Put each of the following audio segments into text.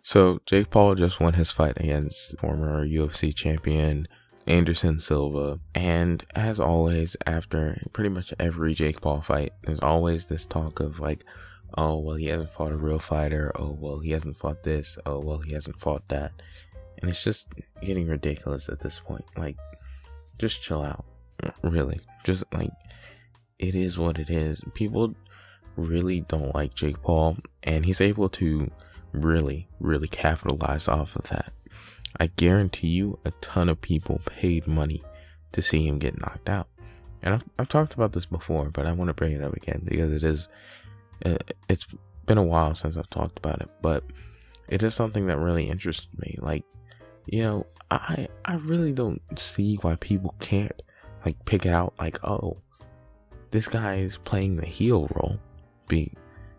So Jake Paul just won his fight against former UFC champion Anderson Silva, and as always, after pretty much every Jake Paul fight, there's always this talk of like, oh well, he hasn't fought a real fighter, oh well, he hasn't fought this, oh well, he hasn't fought that, and it's just getting ridiculous at this point. Like, just chill out, really. Just like, it is what it is. People really don't like Jake Paul, and he's able to really capitalize off of that. I guarantee you a ton of people paid money to see him get knocked out. And I've talked about this before, but I want to bring it up again because it's been a while since I've talked about it, but it is something that really interests me. Like, you know, I really don't see why people can't like pick it out like, oh, this guy is playing the heel role.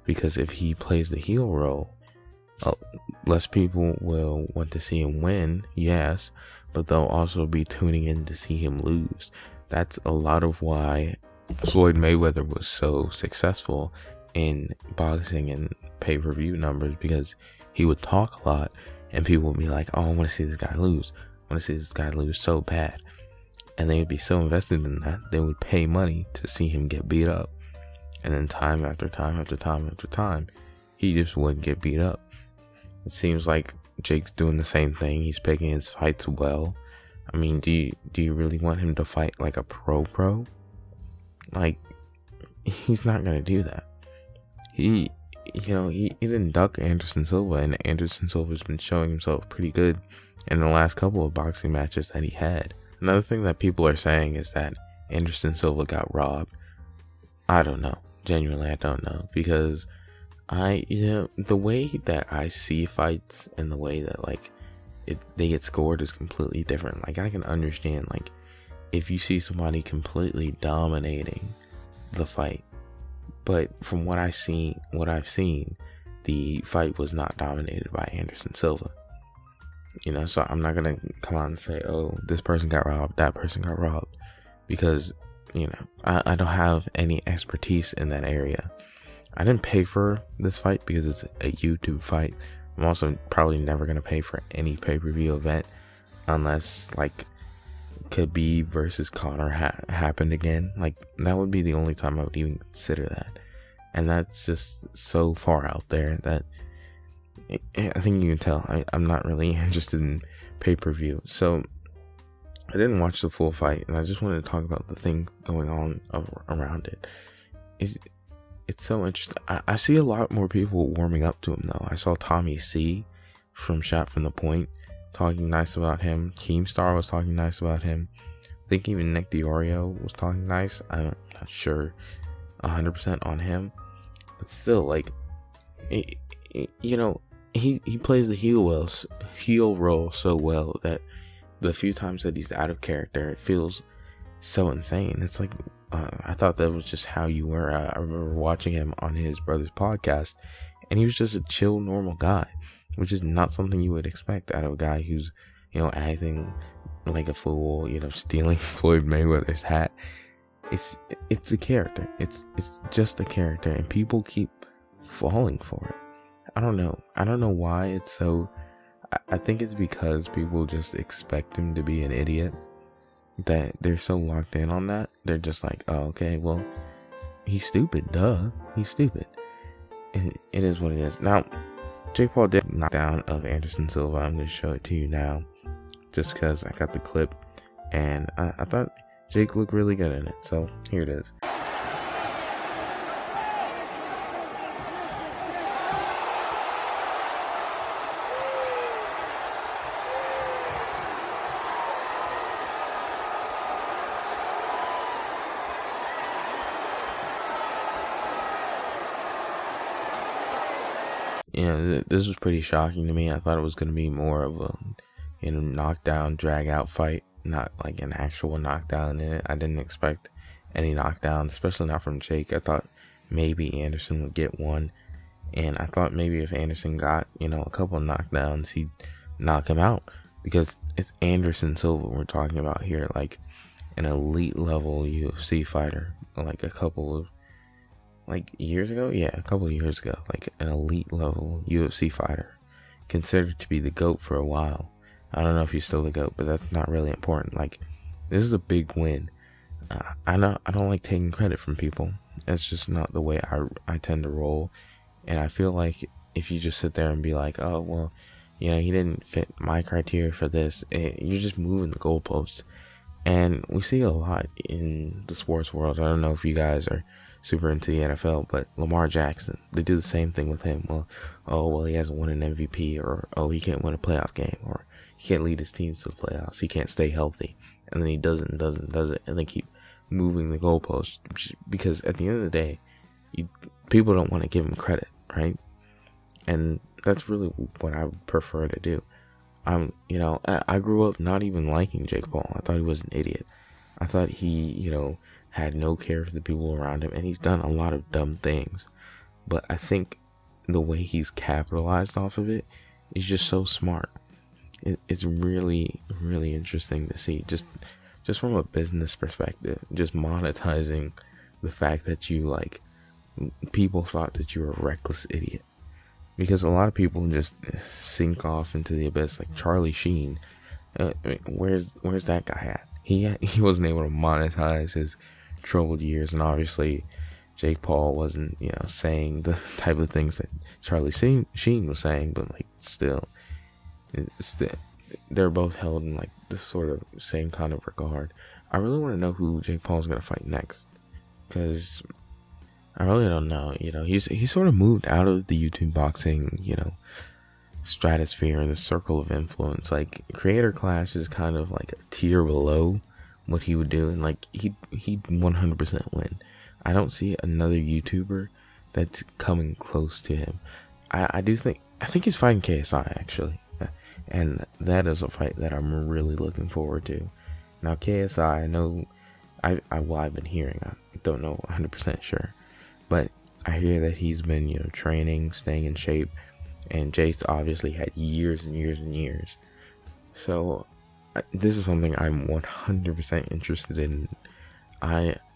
Because if he plays the heel role, less people will want to see him win, yes, but they'll also be tuning in to see him lose. That's a lot of why Floyd Mayweather was so successful in boxing and pay-per-view numbers, because he would talk a lot and people would be like, oh, I want to see this guy lose. I want to see this guy lose so bad. And they would be so invested in that, they would pay money to see him get beat up. And then time after time after time after time, he just wouldn't get beat up. It seems like Jake's doing the same thing. He's picking his fights well. I mean, do you really want him to fight like a pro? Like, he's not gonna do that. He didn't duck Anderson Silva, and Anderson Silva's been showing himself pretty good in the last couple of boxing matches that he had. Another thing that people are saying is that Anderson Silva got robbed. I don't know. Genuinely, I don't know, because the way that I see fights and the way that like they get scored is completely different. Like, I can understand like if you see somebody completely dominating the fight, but from what I've seen, the fight was not dominated by Anderson Silva. You know, so I'm not gonna come out and say, oh, this person got robbed, that person got robbed, because, you know, I don't have any expertise in that area. I didn't pay for this fight because it's a YouTube fight. I'm also probably never going to pay for any pay-per-view event unless like Khabib versus Conor happened again. Like, that would be the only time I would even consider that. And that's just so far out there that I think you can tell I'm not really interested in pay-per-view. So I didn't watch the full fight, and I just wanted to talk about the thing going on around it. It's so interesting. I see a lot more people warming up to him, though. I saw Tommy C from Shot from the Point talking nice about him. Keemstar was talking nice about him. I think even Nick DiOrio was talking nice. I'm not sure 100% on him, but still, like, you know, he plays the heel role so well that the few times that he's out of character, it feels so insane. It's like, I thought that was just how you were. I remember watching him on his brother's podcast, and he was just a chill, normal guy, which is not something you would expect out of a guy who's, you know, acting like a fool, you know, stealing Floyd Mayweather's hat. It's a character. It's just a character, and people keep falling for it. I don't know why it's so. I think it's because people just expect him to be an idiot, that they're so locked in on that. They're just like, oh, okay, well, he's stupid, duh. He's stupid. And it is what it is. Now, Jake Paul did knock down of Anderson Silva. I'm going to show it to you now, just because I got the clip, and I thought Jake looked really good in it. So, here it is. Yeah, this was pretty shocking to me. I thought it was going to be more of a, you know, knockdown, drag out fight, not like an actual knockdown in it. I didn't expect any knockdowns, especially not from Jake. I thought maybe Anderson would get one, and I thought maybe if Anderson got, you know, a couple of knockdowns, he'd knock him out, because it's Anderson Silva we're talking about here, like an elite level UFC fighter, like a couple of years ago, like an elite level UFC fighter. considered to be the GOAT for a while. I don't know if he's still the GOAT, but that's not really important. Like, this is a big win. I don't like taking credit from people. That's just not the way I tend to roll. And I feel like if you just sit there and be like, oh, well, you know, he didn't fit my criteria for this, you're just moving the goalposts. And we see a lot in the sports world. I don't know if you guys are super into the NFL, but Lamar Jackson, they do the same thing with him. Well, he hasn't won an MVP, or, oh, he can't win a playoff game, or he can't lead his team to the playoffs. He can't stay healthy. And then he does it, and they keep moving the goalposts, because at the end of the day, people don't want to give him credit, right? And that's really what I would prefer to do. You know, I grew up not even liking Jake Paul. I thought he was an idiot. I thought he, you know, had no care for the people around him, and he's done a lot of dumb things. But I think the way he's capitalized off of it is just so smart. It's really, really interesting to see, just from a business perspective, just monetizing the fact that you, like, people thought that you were a reckless idiot. Because a lot of people just sink off into the abyss, like Charlie Sheen. I mean, where's that guy at? He wasn't able to monetize his troubled years, and obviously Jake Paul wasn't, you know, saying the type of things that Charlie Sheen was saying, but like still, they're both held in like the sort of same kind of regard. I really want to know who Jake Paul's gonna fight next, because I really don't know. You know, he's sort of moved out of the YouTube boxing, you know, stratosphere, the circle of influence. Like, Creator Clash is kind of like a tier below what he would do, and like he'd 100% win. I don't see another YouTuber that's coming close to him. I think he's fighting KSI actually, and that is a fight that I'm really looking forward to. Now KSI, I know, I've been hearing, I don't know 100% sure, but I hear that he's been, you know, training, staying in shape, and Jake's obviously had years and years and years. So this is something I'm 100% interested in.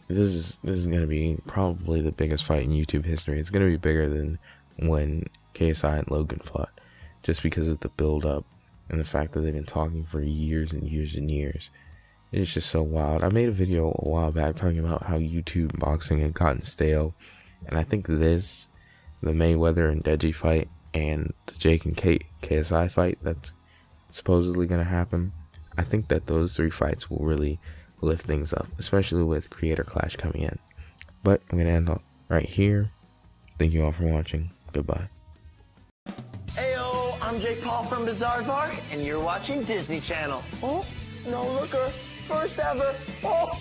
This is gonna be probably the biggest fight in YouTube history. It's gonna be bigger than when KSI and Logan fought, just because of the build up and the fact that they've been talking for years and years and years. It's just so wild. I made a video a while back talking about how YouTube boxing had gotten stale, and I think the Mayweather and Deji fight and the Jake and KSI fight that's supposedly going to happen, I think that those three fights will really lift things up, especially with Creator Clash coming in. But I'm going to end up right here. Thank you all for watching. Goodbye. Heyo, I'm Jake Paul from Bizarre Vark, and you're watching Disney Channel. Oh, no looker. First ever. Oh.